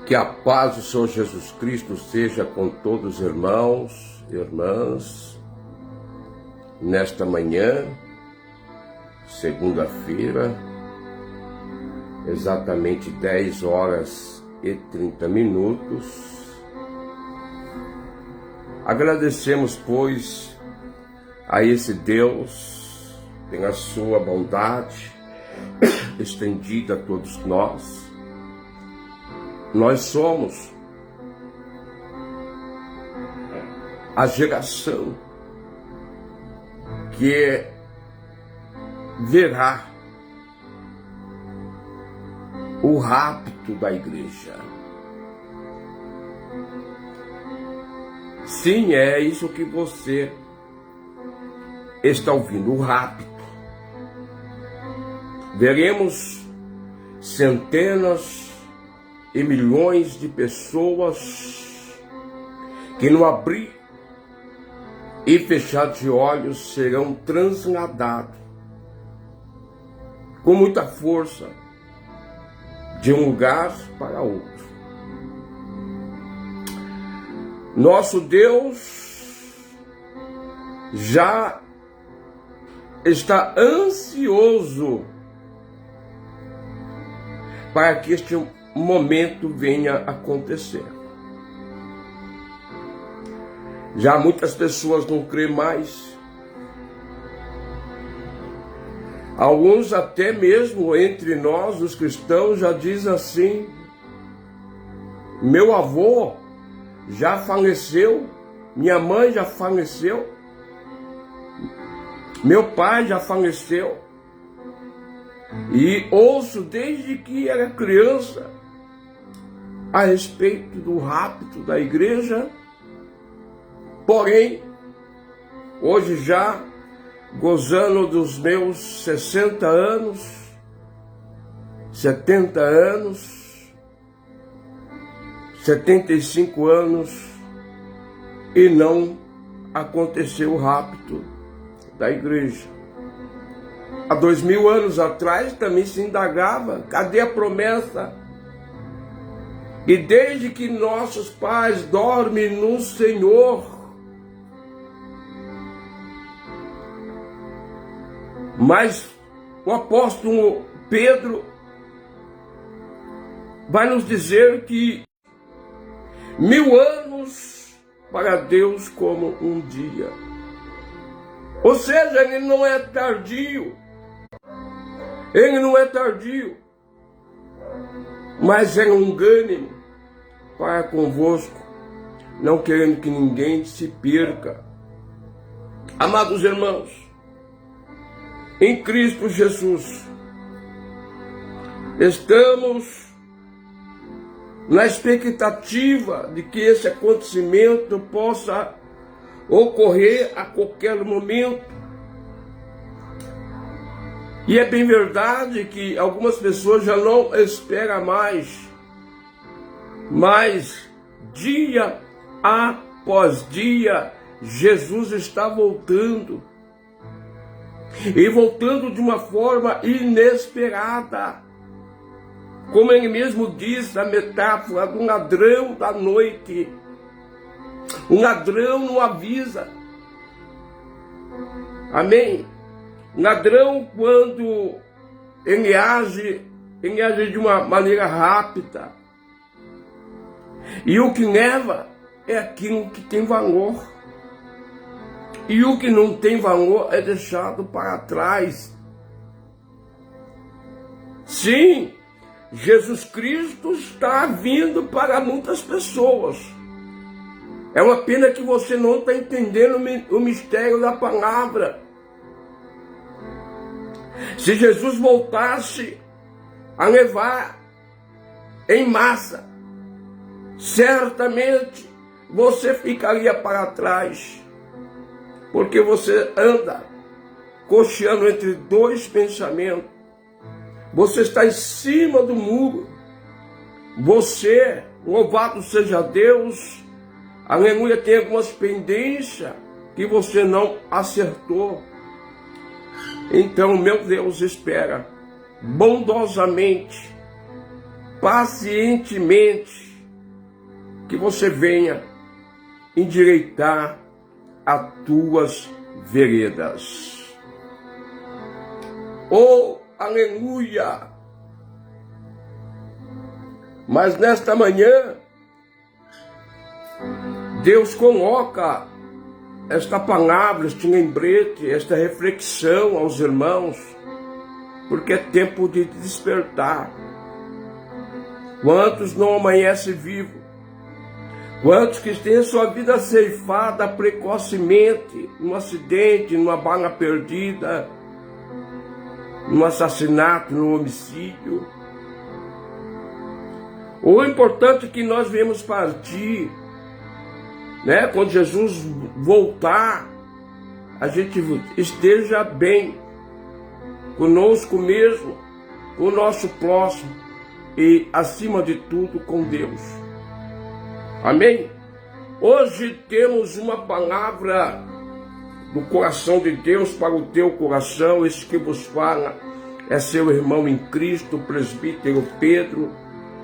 Que a paz do Senhor Jesus Cristo seja com todos os irmãos e irmãs, nesta manhã, segunda-feira, exatamente 10 horas e 30 minutos. Agradecemos, pois, a esse Deus, tem a sua bondade estendida a todos nós. Nós somos a geração que verá o rapto da igreja. Sim, é isso que você está ouvindo, o rapto. Veremos centenas e milhões de pessoas que no abrir e fechar de olhos serão transladados com muita força de um lugar para outro. Nosso Deus já está ansioso para que este momento venha acontecer. Já muitas pessoas não creem mais. Alguns até mesmo entre nós, os cristãos, já dizem assim: meu avô já faleceu, minha mãe já faleceu, meu pai já faleceu. E ouço desde que era criança a respeito do rapto da igreja, porém, hoje já gozando dos meus 60 anos, 70 anos, 75 anos, e não aconteceu o rapto da igreja. Há 2000 anos atrás também se indagava, cadê a promessa? E desde que nossos pais dormem no Senhor, mas o apóstolo Pedro vai nos dizer que 1000 anos para Deus como um dia. Ou seja, ele não é tardio. Ele não é tardio, mas é longânimo para convosco, não querendo que ninguém se perca. Amados irmãos, em Cristo Jesus, estamos na expectativa de que esse acontecimento possa ocorrer a qualquer momento. E é bem verdade que algumas pessoas já não esperam mais, mas dia após dia, Jesus está voltando. E voltando de uma forma inesperada. Como ele mesmo diz na metáfora do ladrão da noite. Um ladrão não avisa. Amém? Ladrão, quando ele age de uma maneira rápida. E o que leva é aquilo que tem valor. E o que não tem valor é deixado para trás. Sim, Jesus Cristo está vindo para muitas pessoas. É uma pena que você não está entendendo o mistério da palavra. Se Jesus voltasse a levar em massa, certamente você ficaria para trás, porque você anda cocheando entre dois pensamentos. Você está em cima do muro. Você, louvado seja Deus, aleluia, tem algumas pendências que você não acertou. Então, meu Deus espera bondosamente, pacientemente, que você venha endireitar as tuas veredas. Oh, aleluia! Mas nesta manhã, Deus coloca esta palavra, este lembrete, esta reflexão aos irmãos, porque é tempo de despertar. Quantos não amanhecem vivos? Quantos que têm sua vida ceifada precocemente, num acidente, numa bala perdida, num assassinato, num homicídio? O importante é que nós viemos partir, né? Quando Jesus voltar, a gente esteja bem conosco mesmo, com o nosso próximo e, acima de tudo, com Deus. Amém? Hoje temos uma palavra do coração de Deus para o teu coração. Esse que vos fala é seu irmão em Cristo, o presbítero Pedro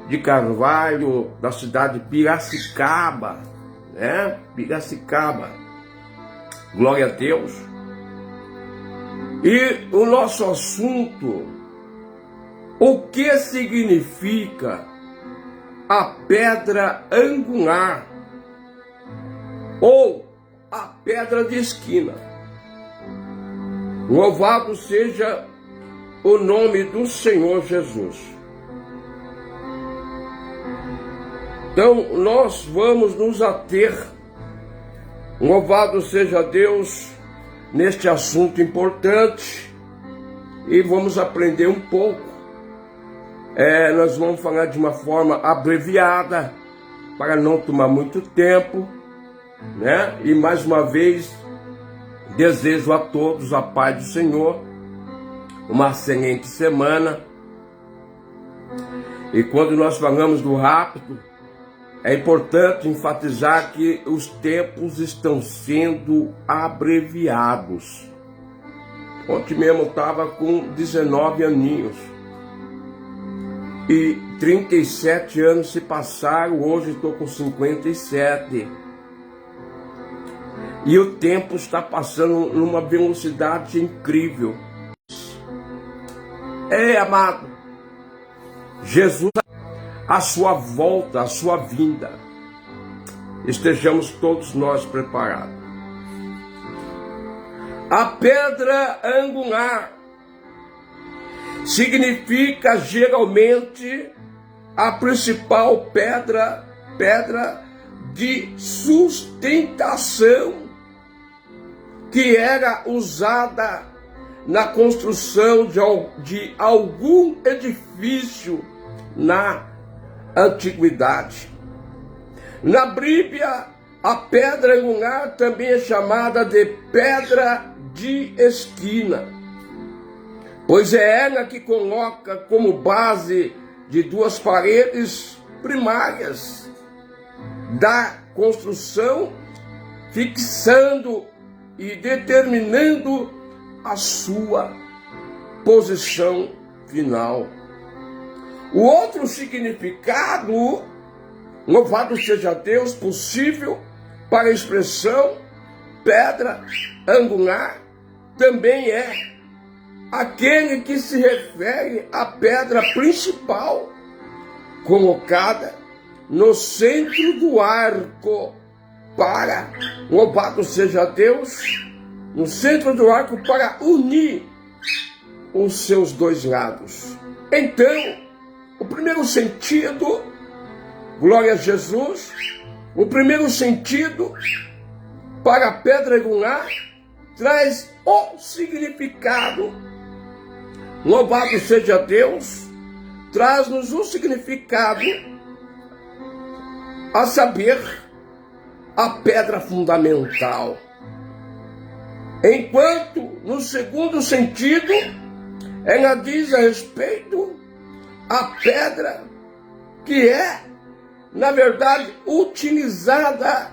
de Carvalho, da cidade de Piracicaba, né? Piracicaba. Glória a Deus. E o nosso assunto, o que significa a pedra angular ou a pedra de esquina? Louvado seja o nome do Senhor Jesus. Então nós vamos nos ater, louvado seja Deus, neste assunto importante, e vamos aprender um pouco. Nós vamos falar de uma forma abreviada, para não tomar muito tempo, né? E mais uma vez, desejo a todos a paz do Senhor, uma excelente semana. E quando nós falamos do rápido, é importante enfatizar que os tempos estão sendo abreviados. Ontem mesmo eu estava com 19 aninhos. E 37 anos se passaram, hoje estou com 57. E o tempo está passando numa velocidade incrível. Amado, Jesus, a sua volta, a sua vinda, estejamos todos nós preparados. A pedra angular significa geralmente a principal pedra de sustentação que era usada na construção de algum edifício na antiguidade. Na Bíblia, a pedra angular também é chamada de pedra de esquina, pois é ela que coloca como base de duas paredes primárias da construção, fixando e determinando a sua posição final. O outro significado, louvado seja Deus, possível para a expressão pedra angular, também é aquele que se refere à pedra principal colocada no centro do arco para, louvado seja Deus, no centro do arco para unir os seus dois lados. Então, o primeiro sentido, glória a Jesus, o primeiro sentido para a pedra angular traz o significado, louvado seja Deus, traz-nos um significado, a saber, a pedra fundamental. Enquanto, no segundo sentido, ela diz a respeito a pedra que é, na verdade, utilizada,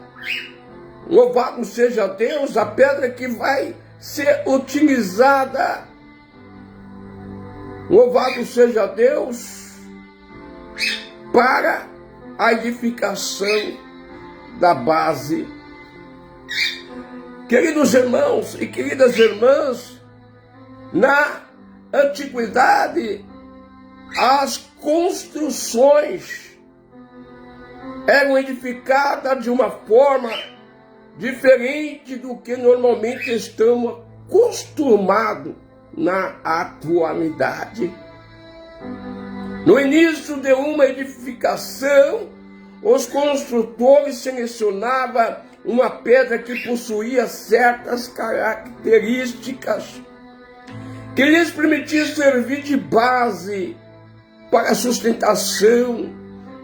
louvado seja Deus, a pedra que vai ser utilizada, louvado seja Deus, para a edificação da base. Queridos irmãos e queridas irmãs, na antiguidade, as construções eram edificadas de uma forma diferente do que normalmente estamos acostumados na atualidade. No início de uma edificação, os construtores selecionavam uma pedra que possuía certas características que lhes permitia servir de base para a sustentação,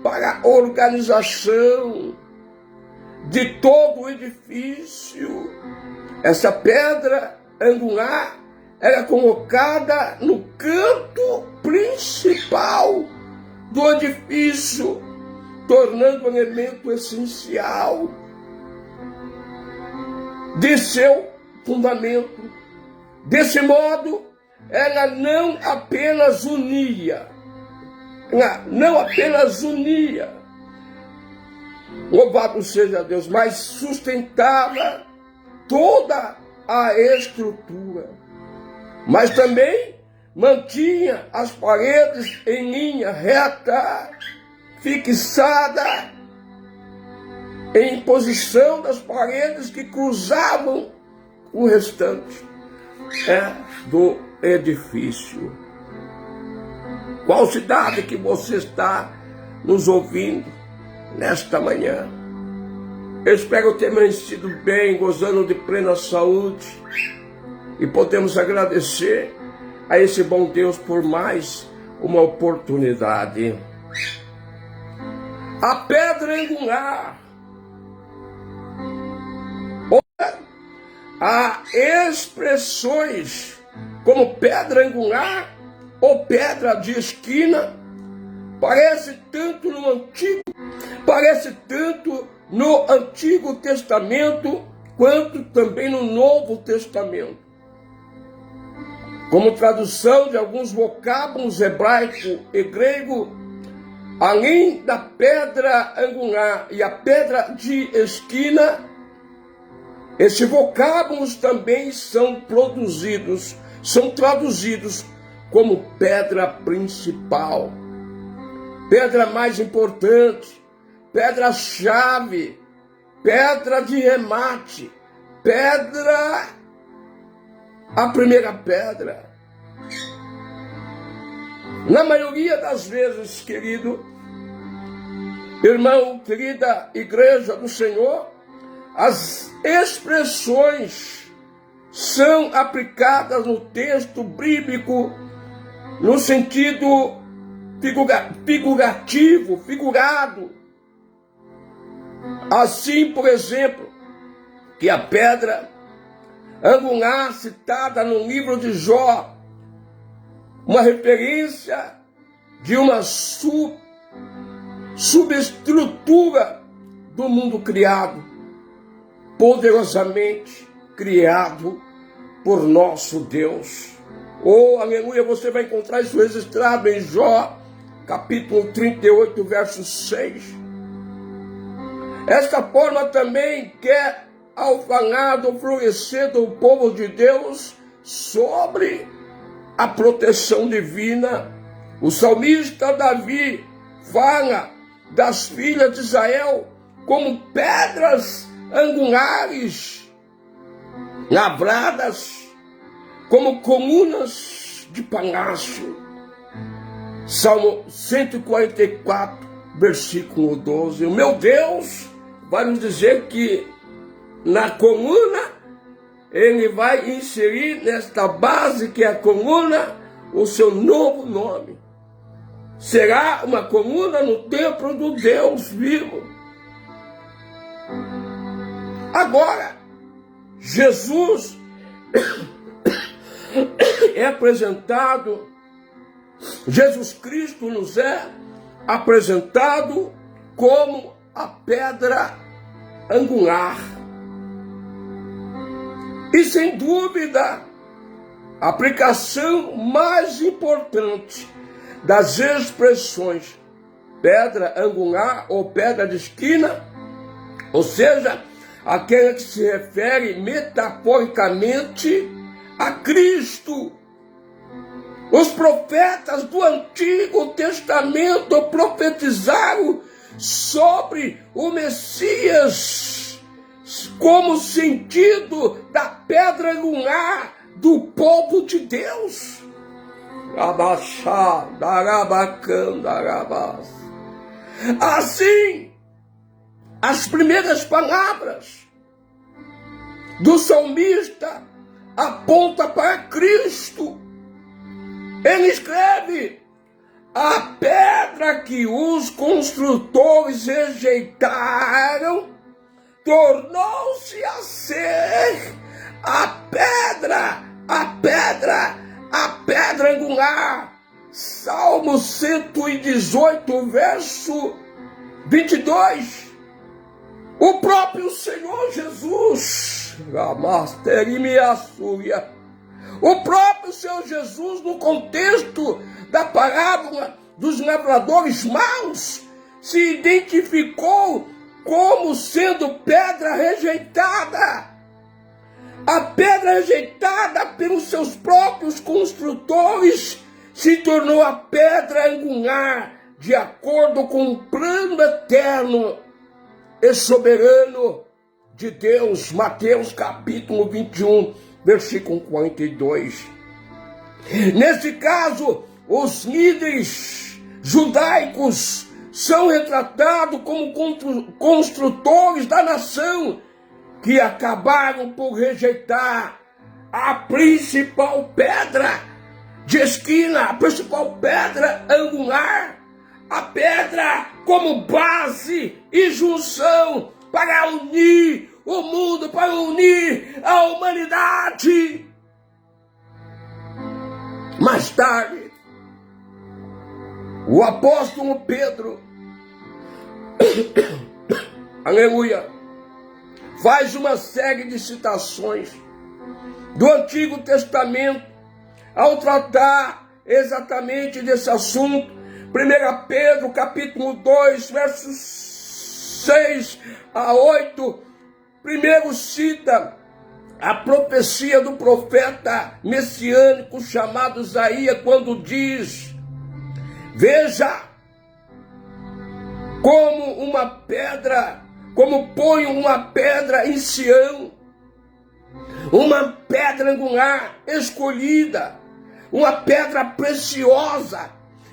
para a organização de todo o edifício. Essa pedra angular era colocada no canto principal do edifício, tornando um elemento essencial de seu fundamento. Desse modo, ela não apenas unia, louvado seja Deus, mas sustentava toda a estrutura, mas também mantinha as paredes em linha reta, fixada em posição das paredes que cruzavam o restante do edifício. Qual cidade que você está nos ouvindo nesta manhã? Eu espero ter amanhecido bem, gozando de plena saúde, e podemos agradecer a esse bom Deus por mais uma oportunidade. A pedra angular, há expressões como pedra angular ou pedra de esquina, parece tanto no Antigo Testamento quanto também no Novo Testamento. Como tradução de alguns vocábulos hebraico e grego, além da pedra angular e a pedra de esquina, esses vocábulos também são traduzidos como pedra principal, pedra mais importante, pedra-chave, pedra de remate, a primeira pedra. Na maioria das vezes, querido irmão, querida igreja do Senhor, as expressões são aplicadas no texto bíblico no sentido figurado. Assim, por exemplo, que a pedra angular citada no livro de Jó, uma referência de uma subestrutura do mundo criado, poderosamente criado por nosso Deus. Oh, aleluia, você vai encontrar isso registrado em Jó, capítulo 38, verso 6. Esta forma também quer, ao falar do florescer do povo de Deus sobre a proteção divina, o salmista Davi fala das filhas de Israel como pedras angulares, lavradas como colunas de palácio. Salmo 144, versículo 12. O meu Deus vai nos dizer que na coluna Ele vai inserir nesta base que é a coluna o seu novo nome. Será uma coluna no templo do Deus vivo. Agora, Jesus é apresentado, Jesus Cristo nos é apresentado como a pedra angular. E sem dúvida, a aplicação mais importante das expressões pedra angular ou pedra de esquina ou seja, aquela que se refere metaforicamente a Cristo. Os profetas do Antigo Testamento profetizaram sobre o Messias como sentido da pedra angular do povo de Deus. Assim, as primeiras palavras do salmista apontam para Cristo. Ele escreve: a pedra que os construtores rejeitaram tornou-se a ser a pedra angular. Salmo 118, verso 22. O próprio Senhor Jesus, o próprio Senhor Jesus, no contexto da parábola dos lavradores maus, se identificou como sendo pedra rejeitada. A pedra rejeitada pelos seus próprios construtores se tornou a pedra angular, de acordo com o plano eterno e soberano de Deus. Mateus capítulo 21, versículo 42. Nesse caso, os líderes judaicos são retratados como construtores da nação, que acabaram por rejeitar a principal pedra de esquina, a principal pedra angular, a pedra como base e junção para unir o mundo, para unir a humanidade. Mais tarde, o apóstolo Pedro, aleluia, faz uma série de citações do Antigo Testamento ao tratar exatamente desse assunto. 1 Pedro capítulo 2, versos 6 a 8, primeiro cita a profecia do profeta messiânico chamado Isaías, quando diz: veja como põe uma pedra em Sião, uma pedra angular escolhida, uma pedra preciosa,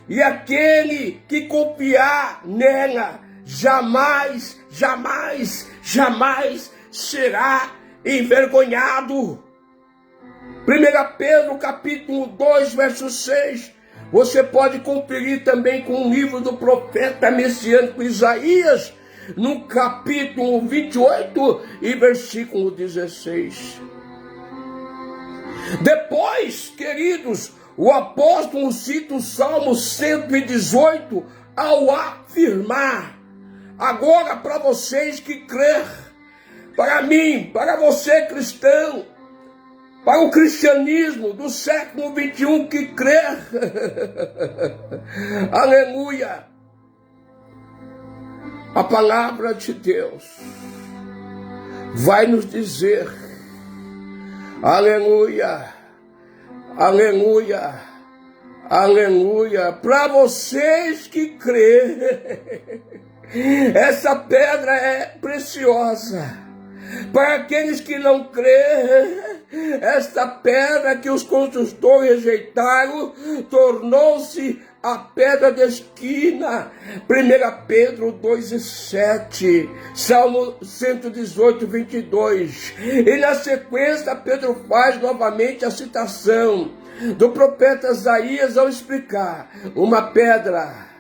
e aquele que confiar nela jamais será envergonhado. 1 Pedro capítulo 2, verso 6. Você pode conferir também com o livro do profeta messiânico Isaías, no capítulo 28 e versículo 16. Depois, queridos, o apóstolo cita o Salmo 118 ao afirmar: agora, para vocês que crêem, para mim, para você cristão, para o cristianismo do século 21 que crê, aleluia, a palavra de Deus vai nos dizer, aleluia, aleluia, aleluia, para vocês que crêem, essa pedra é preciosa. Para aqueles que não crêem, esta pedra que os construtores rejeitaram tornou-se a pedra de esquina. 1 Pedro 2,7, Salmo 118, 22. E na sequência, Pedro faz novamente a citação do profeta Isaías ao explicar: uma pedra.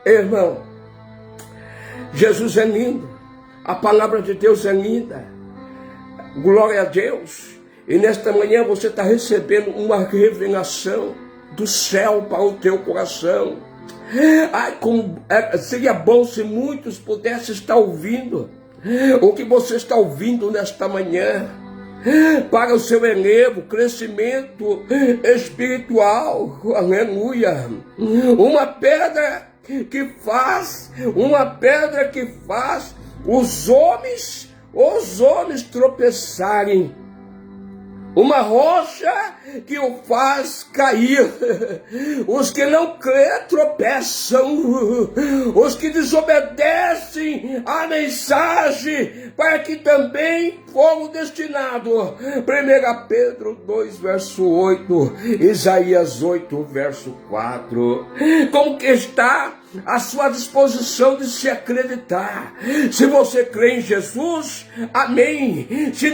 Irmão, Jesus é lindo. A palavra de Deus é linda. Glória a Deus. E nesta manhã você está recebendo uma revelação do céu para o teu coração. Seria bom se muitos pudessem estar ouvindo o que você está ouvindo nesta manhã, para o seu elevo, crescimento espiritual. Aleluia. Uma pedra que faz os homens tropeçarem. Uma rocha que o faz cair. Os que não crêem tropeçam. Os que desobedecem à mensagem, para que também foram destinados. 1 Pedro 2, verso 8. Isaías 8, verso 4. Como que está à sua disposição de se acreditar? Se você crê em Jesus, amém. Se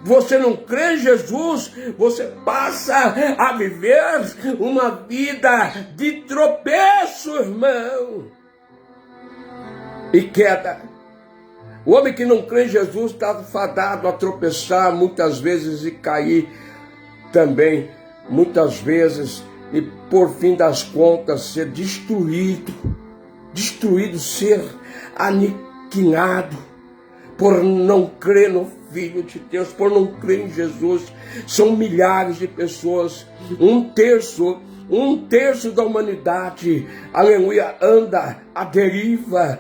você não crê em Jesus, você passa a viver uma vida de tropeço, irmão, e queda. O homem que não crê em Jesus está fadado a tropeçar muitas vezes e cair também muitas vezes, e por fim das contas ser destruído, ser aniquilado por não crer no Filho de Deus, por não crer em Jesus. São milhares de pessoas, um terço da humanidade, aleluia, anda à deriva.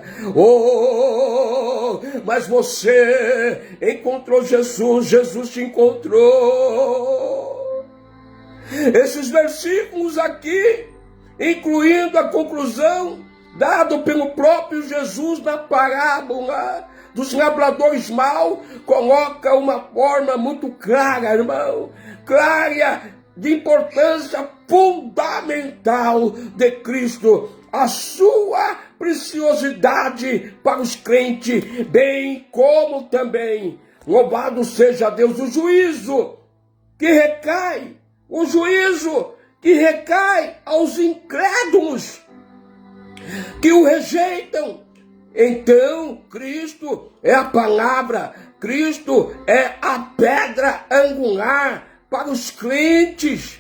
Mas você encontrou Jesus, Jesus te encontrou. Esses versículos aqui, incluindo a conclusão dada pelo próprio Jesus na parábola dos labradores maus, coloca uma forma muito clara, irmão, clara, de importância fundamental de Cristo, a sua preciosidade para os crentes, bem como também, louvado seja Deus, o juízo que recai aos incrédulos que o rejeitam. Então, Cristo é a palavra, Cristo é a pedra angular para os crentes,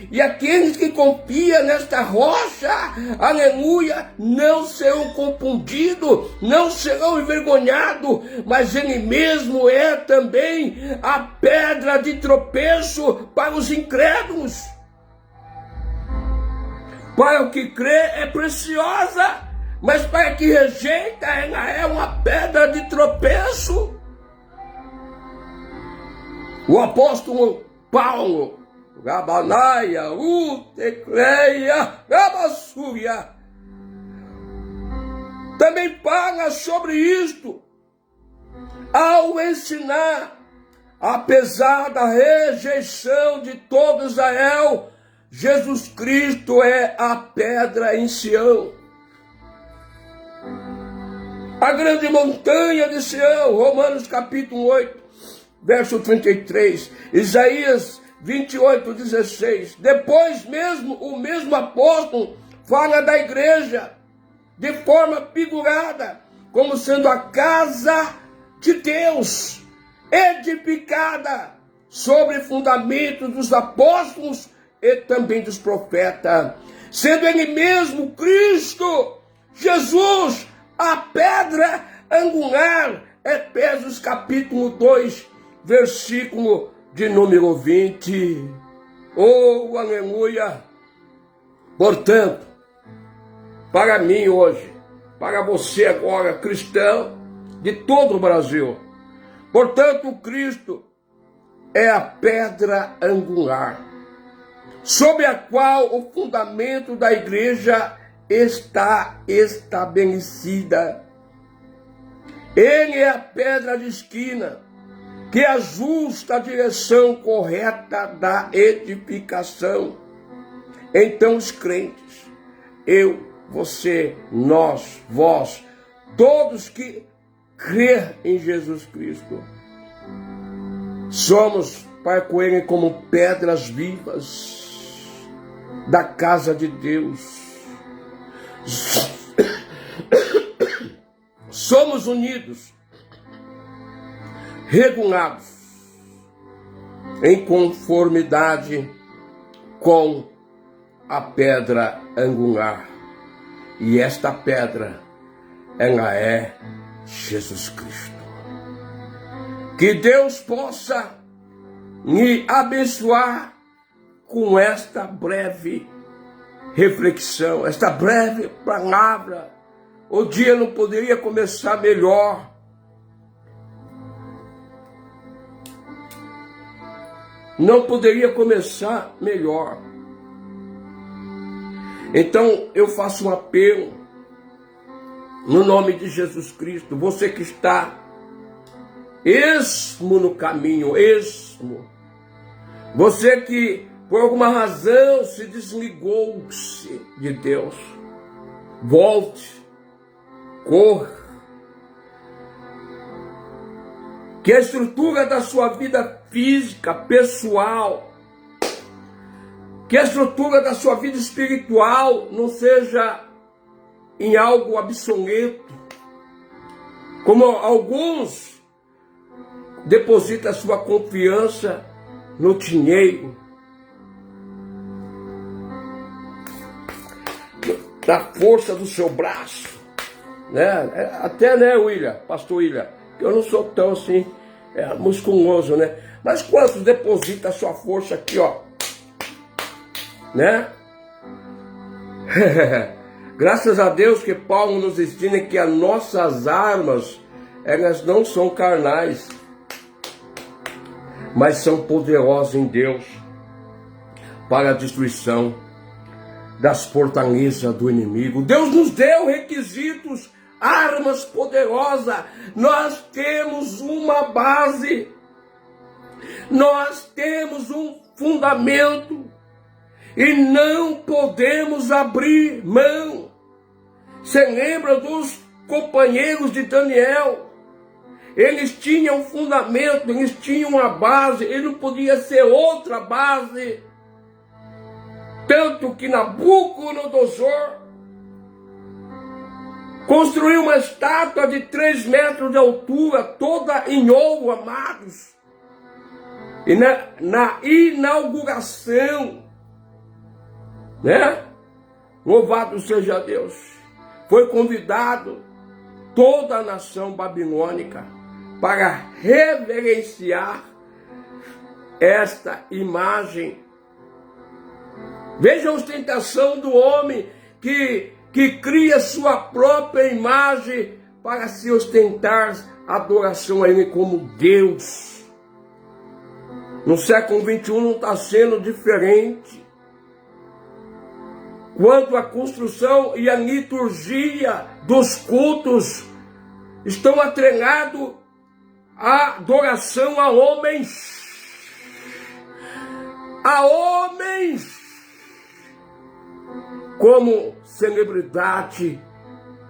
e aqueles que confiam nesta rocha, aleluia, não serão confundidos, não serão envergonhados, mas ele mesmo é também a pedra de tropeço para os incrédulos. Para o que crê é preciosa, mas para que rejeita, ela é uma pedra de tropeço. O apóstolo Paulo, Gabanaia, Utecleia, Gabassúria, também fala sobre isto, ao ensinar, apesar da rejeição de todo Israel, Jesus Cristo é a pedra em Sião, a grande montanha de Sião. Romanos capítulo 8, verso 33, Isaías 28, 16. Depois mesmo, o mesmo apóstolo fala da igreja de forma figurada, como sendo a casa de Deus, edificada sobre fundamentos dos apóstolos e também dos profetas, sendo ele mesmo Cristo, Jesus, a pedra angular. Efésios capítulo 2, versículo de número 20. Oh, aleluia! Portanto, para mim hoje, para você agora, cristão de todo o Brasil, portanto, Cristo é a pedra angular, sobre a qual o fundamento da igreja está estabelecida. Ele é a pedra de esquina, que ajusta a direção correta da edificação. Então os crentes, eu, você, nós, vós, todos que crê em Jesus Cristo, somos para com ele como pedras vivas da casa de Deus. Somos unidos, regulados, em conformidade com a pedra angular. E esta pedra, ela é Jesus Cristo. Que Deus possa me abençoar com esta breve reflexão, esta breve palavra. O dia não poderia começar melhor. Não poderia começar melhor. Então eu faço um apelo no nome de Jesus Cristo. Você que está esmo no caminho, esmo. Você que por alguma razão se desligou-se de Deus. Volte. Corra. Que a estrutura da sua vida física, pessoal, que a estrutura da sua vida espiritual não seja em algo obsoleto, como alguns depositam a sua confiança no dinheiro, na força do seu braço, né? Até, né, William, pastor William, que eu não sou tão assim musculoso, né? Mas quantos depositam a sua força aqui, ó, né? Graças a Deus que Paulo nos ensina que as nossas armas, elas não são carnais, mas são poderosas em Deus para a destruição das fortalezas do inimigo. Deus nos deu requisitos, armas poderosas. Nós temos uma base, nós temos um fundamento e não podemos abrir mão. Você lembra dos companheiros de Daniel? Eles tinham um fundamento, eles tinham uma base, ele não podia ser outra base. Tanto que Nabucodonosor construiu uma estátua de 3 metros de altura, toda em ouro, amados. E na inauguração, né? Louvado seja Deus. Foi convidado toda a nação babilônica para reverenciar esta imagem. Veja a ostentação do homem que cria sua própria imagem para se ostentar adoração a ele como Deus. No século XXI não está sendo diferente. Quanto à construção e a liturgia dos cultos estão atrelados à adoração a homens. A homens como celebridade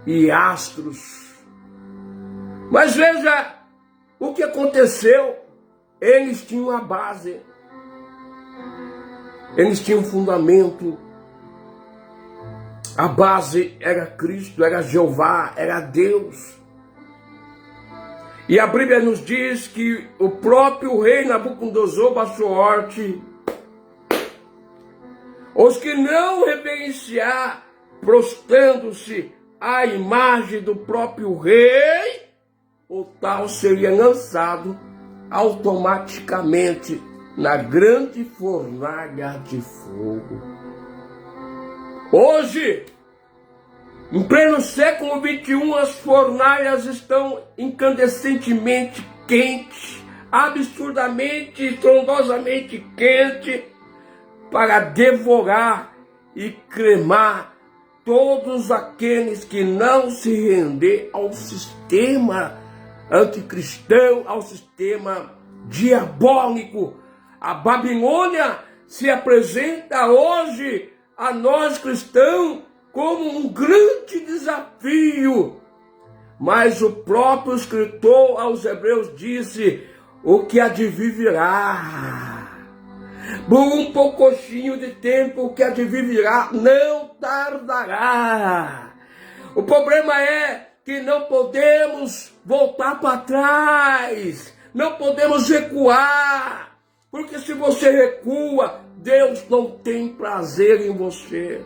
e astros. Mas veja o que aconteceu. Eles tinham a base, eles tinham um fundamento. A base era Cristo, era Jeová, era Deus. E a Bíblia nos diz que o próprio rei Nabucodonosor baixou horte. Os que não reverenciar, prostrando-se à imagem do próprio rei, o tal seria lançado automaticamente na grande fornalha de fogo. Hoje, em pleno século XXI, as fornalhas estão incandescentemente quentes, absurdamente, estrondosamente quentes, para devorar e cremar todos aqueles que não se render ao sistema anticristão, ao sistema diabólico. A Babilônia se apresenta hoje a nós cristãos como um grande desafio. Mas o próprio escritor aos Hebreus disse: o que há de vir virá. Por um pouquinho de tempo, o que há de vir virá não tardará. O problema é que não podemos voltar para trás, não podemos recuar, porque se você recua, Deus não tem prazer em você.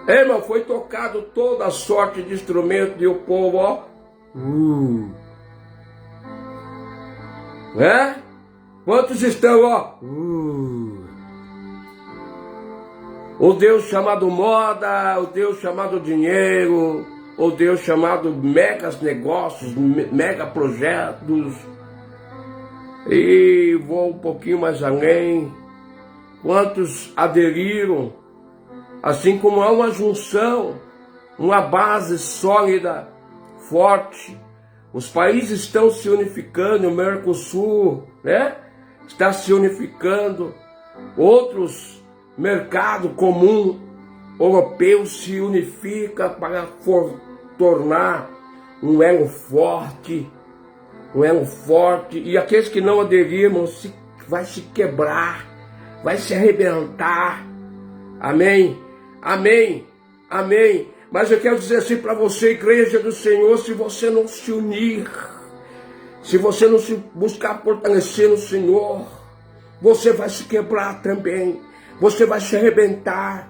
Irmão, foi tocado toda sorte de instrumento e o povo, ó, né? Quantos estão, ó, O Deus chamado moda, o Deus chamado dinheiro, o Deus chamado megas negócios, mega projetos. E vou um pouquinho mais além. Quantos aderiram, assim como há uma junção, uma base sólida, forte. Os países estão se unificando, o Mercosul, né? Está se unificando. Outros mercados comuns europeus se unificam para tornar um elo forte. E aqueles que não aderiram vai se quebrar, vai se arrebentar. Amém? Amém? Amém? Mas eu quero dizer assim para você, igreja do Senhor, se você não se unir, se você não se buscar fortalecer no Senhor, você vai se quebrar também, você vai se arrebentar.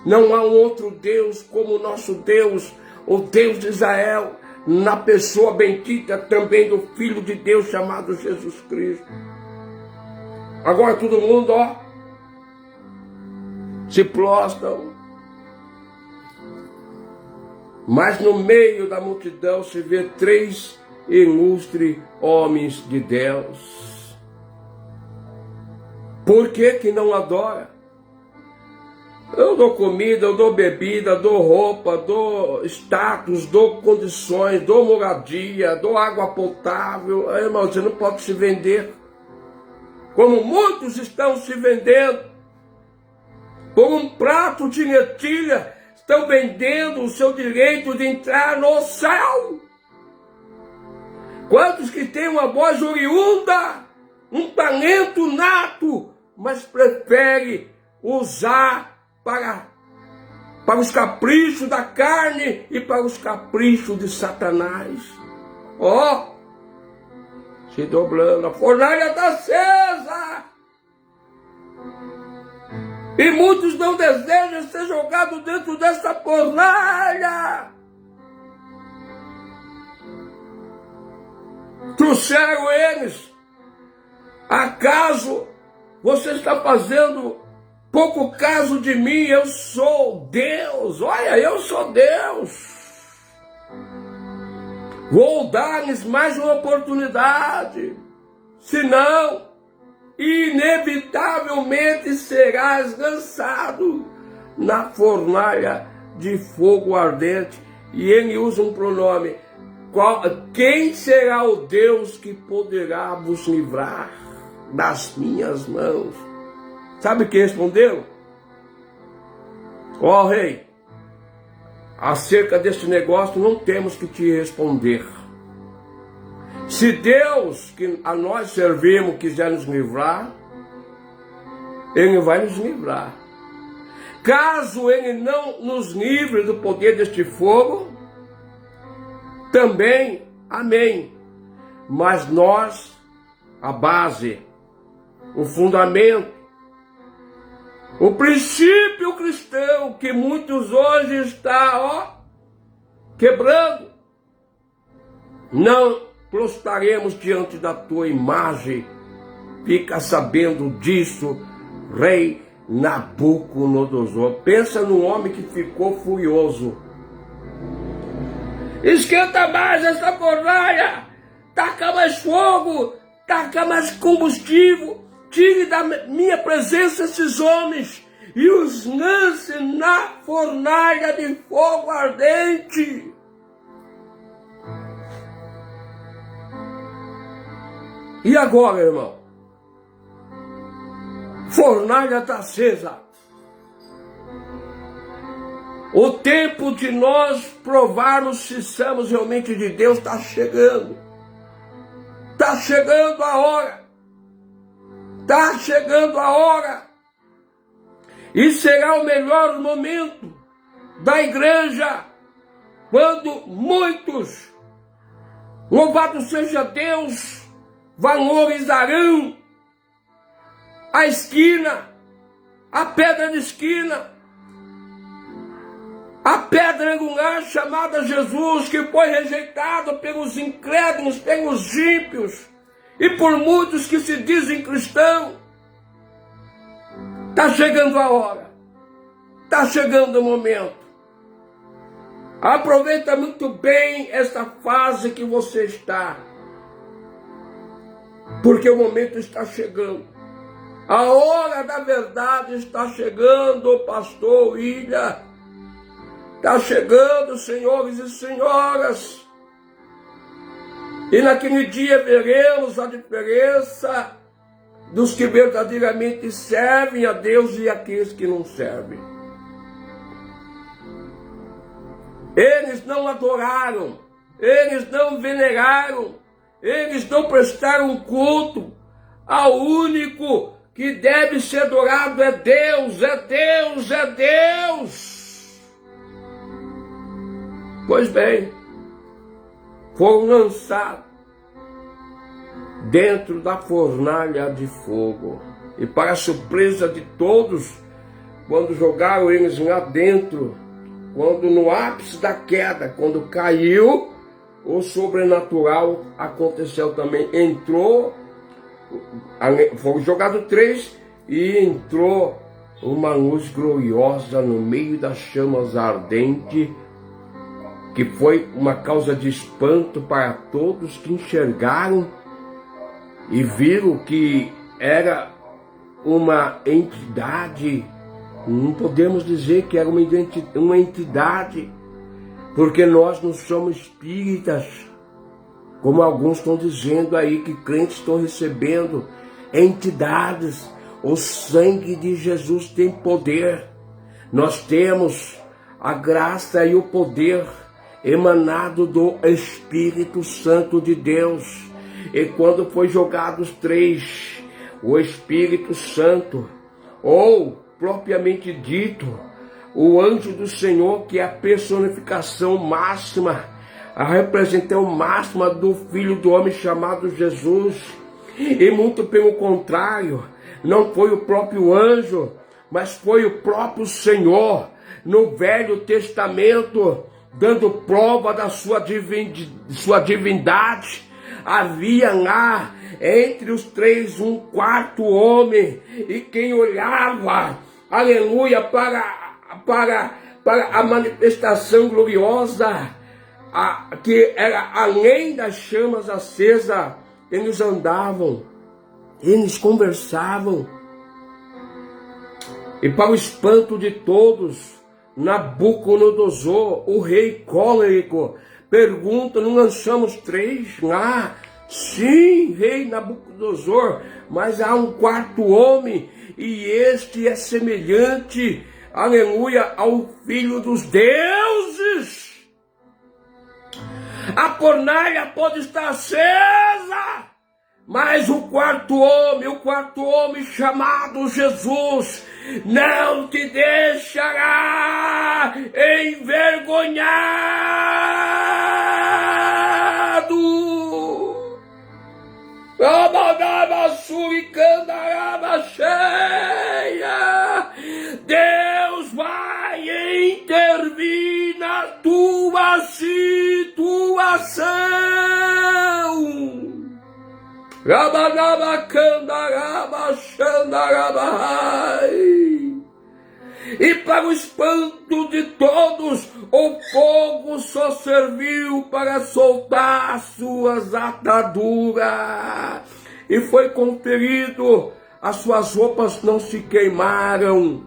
Não há um outro Deus como o nosso Deus, o Deus de Israel, na pessoa bendita também do Filho de Deus chamado Jesus Cristo. Agora todo mundo, se prostram. Mas no meio da multidão se vê 3 ilustres homens de Deus. Por que não adora? Eu dou comida, eu dou bebida, dou roupa, dou status, dou condições, dou moradia, dou água potável. Aí, irmão, você não pode se vender. Como muitos estão se vendendo. Por um prato de lentilha, estão vendendo o seu direito de entrar no céu. Quantos que têm uma voz oriunda, um talento nato, mas prefere usar para os caprichos da carne e para os caprichos de Satanás. Se dobrando, a fornalha está acesa. E muitos não desejam ser jogados dentro dessa fornalha. Trouxeram eles. Acaso você está fazendo pouco caso de mim? Eu sou Deus. Olha, eu sou Deus. Vou dar-lhes mais uma oportunidade. Senão, inevitavelmente serás lançado na fornalha de fogo ardente. E ele usa um pronome. Quem será o Deus que poderá vos livrar das minhas mãos? Sabe quem respondeu? Rei, acerca deste negócio não temos que te responder. Se Deus que a nós servimos quiser nos livrar, Ele vai nos livrar. Caso Ele não nos livre do poder deste fogo, também, amém. Mas nós, a base, o fundamento, o princípio cristão que muitos hoje estão quebrando, não prostraremos diante da tua imagem. Fica sabendo disso, rei Nabucodonosor. Pensa num homem que ficou furioso. Esquenta mais essa fornalha, taca mais fogo, taca mais combustível, tire da minha presença esses homens e os lance na fornalha de fogo ardente. E agora, irmão? Fornalha está acesa. O tempo de nós provarmos se somos realmente de Deus está chegando. Está chegando a hora. Está chegando a hora. E será o melhor momento da igreja, quando muitos, louvado seja Deus, valorizarão a esquina, a pedra de esquina, a pedra angular chamada Jesus, que foi rejeitado pelos incrédulos, pelos ímpios e por muitos que se dizem cristãos. Está chegando a hora. Está chegando o momento. Aproveita muito bem esta fase que você está, porque o momento está chegando. A hora da verdade está chegando, pastor William. Está chegando, senhores e senhoras. E naquele dia veremos a diferença dos que verdadeiramente servem a Deus e aqueles que não servem. Eles não adoraram, eles não veneraram, eles não prestaram culto ao único que deve ser adorado. É Deus, é Deus, é Deus. Pois bem, foram lançados dentro da fornalha de fogo. E para surpresa de todos, quando jogaram eles lá dentro, quando no ápice da queda, quando caiu, o sobrenatural aconteceu também. Foram jogados 3 e entrou uma luz gloriosa no meio das chamas ardentes, que foi uma causa de espanto para todos que enxergaram e viram que era uma entidade. Não podemos dizer que era uma entidade, porque nós não somos espíritas, como alguns estão dizendo aí, que crentes estão recebendo entidades. O sangue de Jesus tem poder. Nós temos a graça e o poder emanado do Espírito Santo de Deus. E quando foi jogados 3, o Espírito Santo, ou propriamente dito, o anjo do Senhor, que é a personificação máxima, a representação máxima do Filho do Homem chamado Jesus, e muito pelo contrário, não foi o próprio anjo, mas foi o próprio Senhor, no Velho Testamento, dando prova da sua divindade. Havia lá entre os 3 um quarto homem, e quem olhava, aleluia, para a manifestação gloriosa, que era além das chamas acesas, eles andavam, eles conversavam. E para o espanto de todos, Nabucodonosor, o rei colérico, pergunta: não lançamos 3 lá? Sim, rei Nabucodonosor, mas há um quarto homem, e este é semelhante, aleluia, ao Filho dos deuses. A fornalha pode estar acesa, mas o quarto homem chamado Jesus, não te deixará envergonhado. Deus vai intervir na tua situação. E para o espanto de todos, o fogo só serviu para soltar suas ataduras. E foi conferido, as suas roupas não se queimaram.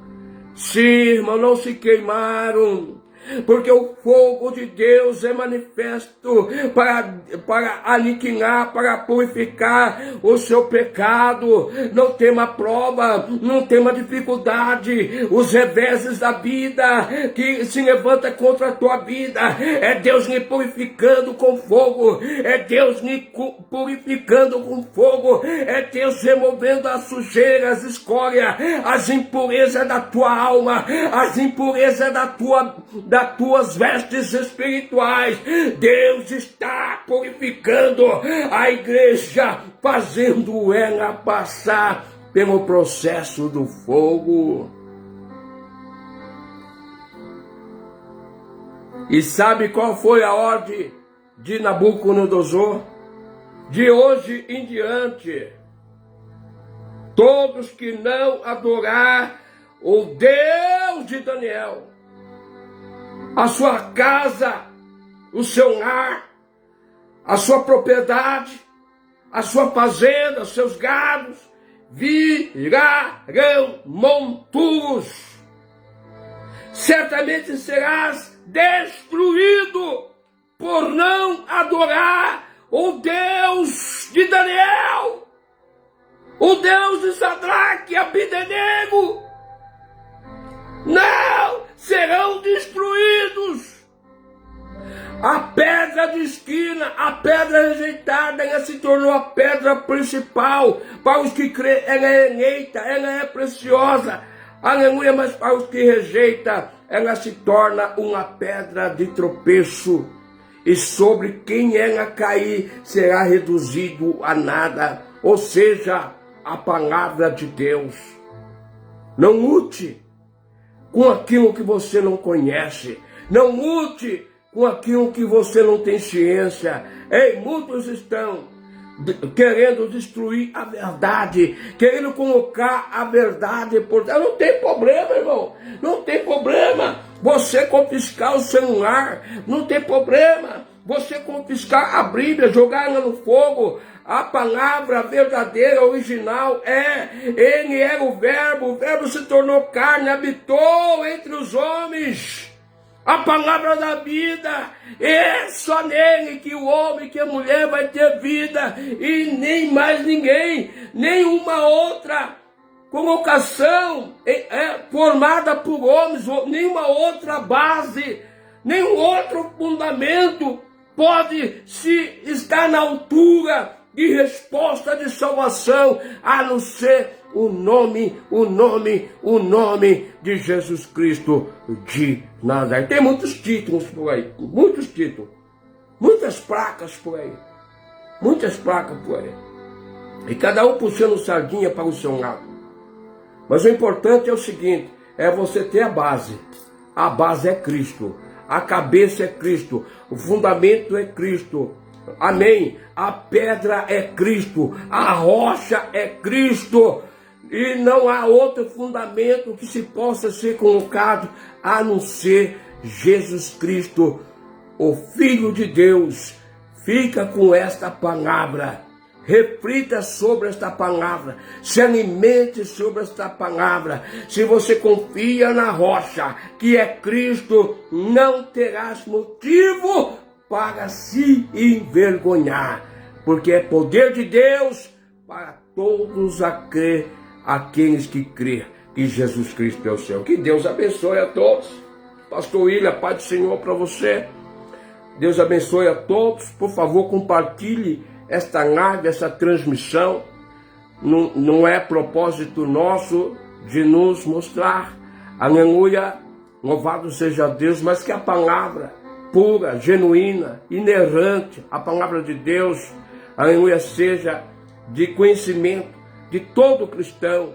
Sim, irmão, não se queimaram. Porque o fogo de Deus é manifesto para aniquilar, para purificar o seu pecado. Não tema prova, não tema dificuldade, os reveses da vida que se levanta contra a tua vida. É Deus me purificando com fogo, é Deus me purificando com fogo, é Deus removendo as sujeiras, as escórias, as impurezas da tua alma, as impurezas das tuas vestes espirituais. Deus está purificando a igreja, fazendo ela passar pelo processo do fogo. E sabe qual foi a ordem de Nabucodonosor? De hoje em diante, todos que não adorar o Deus de Daniel, a sua casa, o seu lar, a sua propriedade, a sua fazenda, os seus gados, virarão monturos. Certamente serás destruído por não adorar o Deus de Daniel, o Deus de Sadraque e Abdenego. Não serão destruídos. A pedra de esquina, a pedra rejeitada, ela se tornou a pedra principal. Para os que creem, ela é eleita, ela é preciosa. Aleluia, mas para os que rejeitam, ela se torna uma pedra de tropeço. E sobre quem ela cair, será reduzido a nada. Ou seja, a palavra de Deus. Não lute com aquilo que você não conhece. Não lute com aquilo que você não tem ciência. Ei, muitos estão querendo destruir a verdade, querendo colocar a verdade por trás. Não tem problema, irmão, não tem problema você confiscar o celular, não tem problema você confiscar a Bíblia, jogar ela no fogo. A palavra verdadeira, original ele era o verbo se tornou carne, habitou entre os homens. A palavra da vida, é só nele que o homem, que a mulher vai ter vida, e nem mais ninguém, nenhuma outra colocação formada por homens, nenhuma outra base, nenhum outro fundamento pode se estar na altura de resposta de salvação, a não ser o nome de Jesus Cristo de Nazaré. Tem muitos títulos por aí, muitos títulos, muitas placas por aí, e cada um puxando sardinha para o seu lado. Mas o importante é o seguinte, é você ter a base é Cristo, a cabeça é Cristo, o fundamento é Cristo. Amém? A pedra é Cristo, a rocha é Cristo, e não há outro fundamento que se possa ser colocado a não ser Jesus Cristo, o Filho de Deus. Fica com esta palavra, reflita sobre esta palavra, se alimente sobre esta palavra. Se você confia na rocha, que é Cristo, não terás motivo para se envergonhar, porque é poder de Deus para todos aqueles que crêem que Jesus Cristo é o Senhor. Que Deus abençoe a todos. Pastor William, Pai do Senhor para você. Deus abençoe a todos. Por favor, compartilhe esta live, essa transmissão. Não é propósito nosso de nos mostrar, aleluia, louvado seja Deus, mas que a palavra pura, genuína, inerrante, a palavra de Deus, aleluia, seja de conhecimento de todo cristão,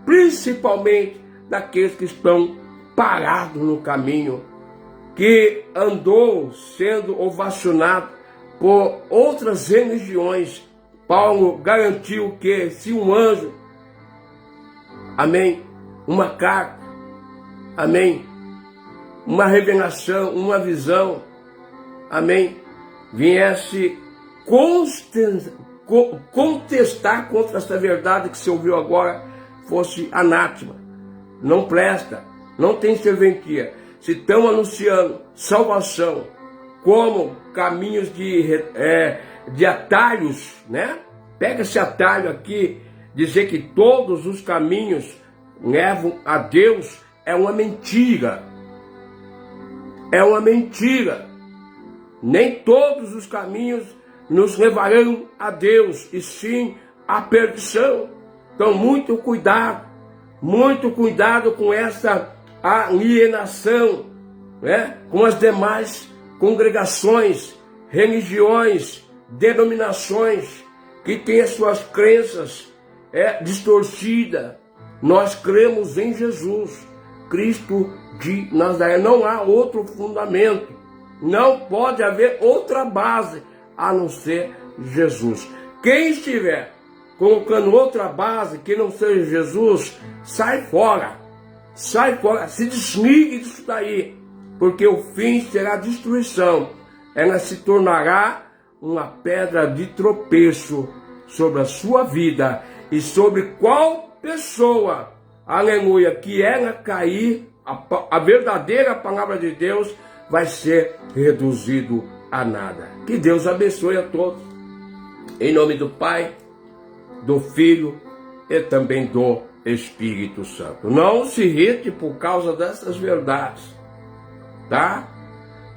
principalmente daqueles que estão parados no caminho, que andou sendo ovacionado por outras religiões. Paulo garantiu que se um anjo, amém, uma carta, amém, uma revelação, uma visão, amém, viesse contestar contra essa verdade que se ouviu agora, fosse anátema, não presta, não tem serventia. Se estão anunciando salvação como caminhos de atalhos, né? Pega esse atalho aqui, dizer que todos os caminhos levam a Deus, é uma mentira. É uma mentira. Nem todos os caminhos nos levarão a Deus, e sim à perdição. Então, muito cuidado com essa alienação, né? Com as demais congregações, religiões, denominações que têm as suas crenças distorcidas. Nós cremos em Jesus Cristo de Nazaré. Não há outro fundamento, não pode haver outra base a não ser Jesus. Quem estiver colocando outra base que não seja Jesus, sai fora, Sai fora, se desligue disso daí, porque o fim será destruição. Ela se tornará uma pedra de tropeço sobre a sua vida e sobre qual pessoa, aleluia, que ela cair, a verdadeira palavra de Deus vai ser reduzido a nada. Que Deus abençoe a todos. Em nome do Pai, do Filho e também do Espírito Santo. Não se irrite por causa dessas verdades, tá?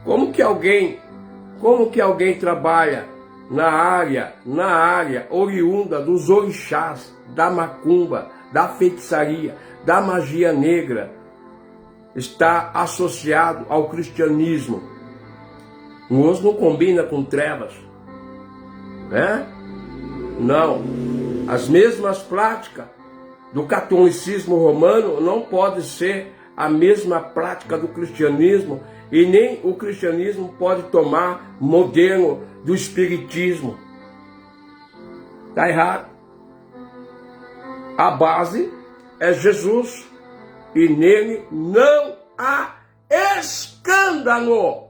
Como que alguém trabalha na área oriunda dos orixás, da macumba, da feitiçaria, da magia negra, está associado ao cristianismo? Luz não combina com trevas, né? Não. As mesmas práticas do catolicismo romano não pode ser a mesma prática do cristianismo, e nem o cristianismo pode tomar modelo do espiritismo. Está errado. A base é Jesus, e nele não há escândalo.